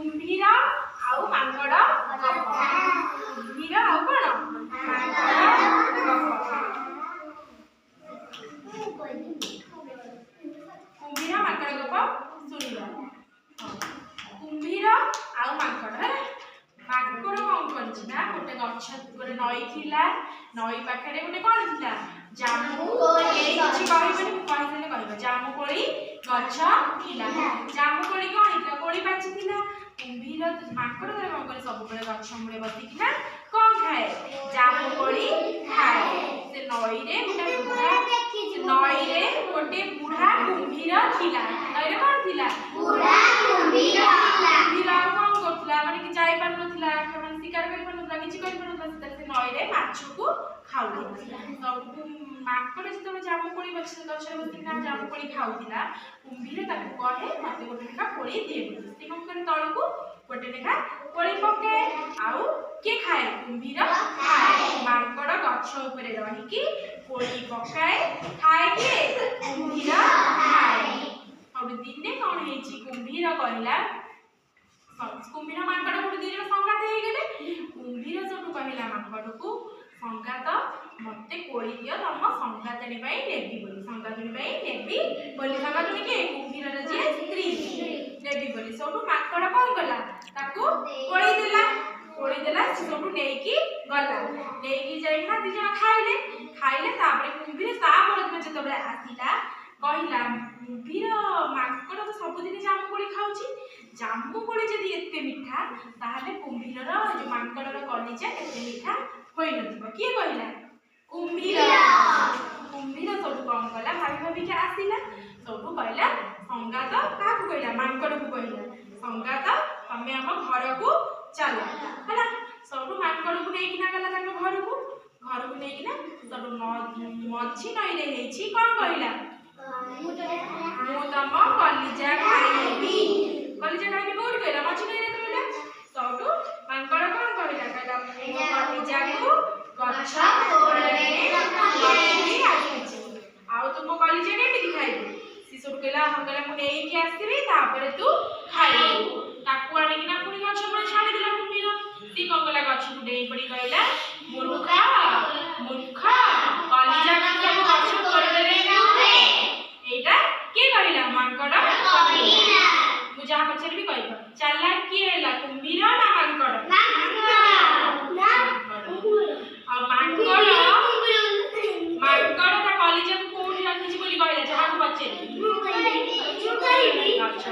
କୁମ୍ଭୀର ଆଉ ମାଙ୍କଡ଼ ଗପ। କୁମ୍ଭୀର ଆଉ କଣ କୁମ୍ଭୀର ମାଙ୍କଡ଼ ଗପ ଶୁଣିବା। କୁମ୍ଭୀର ଆଉ ମାଙ୍କଡ଼ ମାଙ୍କଡ଼ କଣ କରିଛି ନା ଗୋଟେ ଗଛ ଗୋଟେ ନଈ ଥିଲା। ନଈ ପାଖରେ ଗୋଟେ କଣ ଥିଲା ଜାମୁ କିଛି କହିବନି ମୁଁ କହିଦେଲେ କହିବ ଜାମୁକୋଳି ଗଛ ଥିଲା। ଜାମୁକୋଳି କଣ ହେଇଥିଲା କୋଳି ପାଚିଥିଲା। କୁମ୍ଭୀର ମାଙ୍କଡ଼ ତାର କଣ କରେ ସବୁବେଳେ ଗଛ ମୂଳେ ବସିକିନା କଣ ଖାଏ ଜାମୁକୋଳି ଖାଏ। ସେ ନଈରେ ଗୋଟେ ବୁଢା କୁମ୍ଭୀର ଥିଲା। ନଈରେ କଣ ଥିଲା ବୁଢା କୁମ୍ଭୀର ଥିଲା। କୁମ୍ଭୀର କଣ କରୁଥିଲା ମାନେ କି ଯାଇ ପାରୁନଥିଲା ମାନେ ଶିକାର କରିପାରୁନଥିଲା କିଛି କରିପାରୁନଥିଲା। ସେ ନଈରେ ମାଛକୁ ଖାଉଥିଲା। ମାଙ୍କଡ଼ ଯେତେବେଳେ ଜାମୁକୋଳି ଗଛରେ ବସିକିନା ଜାମୁକୋଳି ଖାଉଥିଲା କୁମ୍ଭୀର ତାକୁ କହେ ମତେ ଗୋଟେ ଲେଖା କୋଳି ଦିଏ ବୋଲି। ସେ କଣ କରେ ତଳକୁ ଗୋଟେ ଲେଖା କୋଳି ପକାଏ। ଆଉ କିଏ ଖାଏ କୁମ୍ଭୀର ଖାଏ। ମାଙ୍କଡ଼ ଗଛ ଉପରେ ରହିକି କୋଳି ପକାଏ ଖାଏ କିଏ କୁମ୍ଭୀର ଖାଏ। ଆଉ ଦିନେ କଣ ହେଇଛି କୁମ୍ଭୀର କହିଲା କୁମ୍ଭୀର ମାଙ୍କଡ଼ ଗୋଟେ ଦି ଜଣ ସଂଗାତ ହେଇଗଲେ। କୁମ୍ଭୀର ସେଠୁ କହିଲା ମାଙ୍କଡ଼କୁ ସଂଗାତ ମତେ କୋଳି ଦିଅ ତମ ସଂଗାତଣୀ ପାଇଁ ନେବି ବୋଲି। ସଂଗାତଣୀ ପାଇଁ ନେବି ବୋଲି ସଂଗାତଣୀ କିଏ କୁମ୍ଭୀରର ଯିଏ ସ୍ତ୍ରୀ ନେବି ବୋଲି। ସେଠୁ ମାଙ୍କଡ଼ କଣ କଲା ତାକୁ କୋଳି ଦେଲା। ସେ ସେଠୁ ନେଇକି ଗଲା। ନେଇକି ଯାଇକିନା ଦି ଜଣ ଖାଇଲେ। ତାପରେ କୁମ୍ଭୀର ତା ପରଦିନ ଯେତେବେଳେ ଆସିଲା କହିଲା କୁମ୍ଭୀର ମାଙ୍କଡ଼ ତ ସବୁଦିନ ଜାମୁକୋଳି ଖାଉଛି। ଜାମୁକୋଳି ଯଦି ଏତେ ମିଠା ତାହେଲେ କୁମ୍ଭୀରର ଯୋଉ ମାଙ୍କଡ଼ର କଲିଜା ଏତେ ମିଠା ହୋଇନଥିବ। କିଏ କହିଲା କୁମ୍ଭୀର। କୁମ୍ଭୀର ସବୁ କଣ କଲା ଭାବିକି ଆସିଲା। ସବୁ କହିଲା ସଂଗାତ କାହାକୁ କହିଲା ମାଙ୍କଡ଼କୁ କହିଲା ସଂଗାତ ତମେ ଆମ ଘରକୁ ଚାଲ ହେଲା। ସବୁ ମାଙ୍କଡ଼କୁ ନେଇକିନା ଗଲା ତାଙ୍କ ଘରକୁ ନେଇକିନା ସବୁ ମଝି ନଈରେ ହେଇଛି କଣ କହିଲା ମୁଁ ତମ କଲିଜା ଖାଇବି। କୋଉଠି କହିଲା ମଝି ନଈରେ କହିଲା। ସବୁ ମାଙ୍କଡ଼ କଣ କହିଲା କଲିଜାକୁ ଗଛ ଆଉ ତୁମ କଲିଜା କେମିତି ଖାଇବୁ। ସେ ସବୁ କହିଲା ମୁଁ ନେଇକି ଆସିବି ତାପରେ ତୁ ଖାଇବୁ। ତାକୁ ଆଣିକିନା ପୁଣି ଗଛ ମୂଳେ ଛାଡ଼ିଦେଲା କୁମ୍ଭୀର। ସେ କଣ କଲା ଗଛକୁ ଡେଇଁ ପଡ଼ି କହିଲା ମୂର୍ଖ କଲିଜା କାଟିବାକୁ ଗଛ ତୋଳିଦେଲେ ଏଇଟା କିଏ କହିଲା ମାଙ୍କଡ଼। ମୁଁ ଯାହା ପଚାରିବି କହିବ ଚାଲାକ କିଏ ହେଲା କୁମ୍ଭୀର ନା ମାଙ୍କଡ଼। ଆଉ ମାଙ୍କଡ଼ ତା କଲିଜାକୁ କୋଉଠି ରଖିଛି ବୋଲି କହିଲା ଯାହାକୁ ପଚାରିବି ଗଛ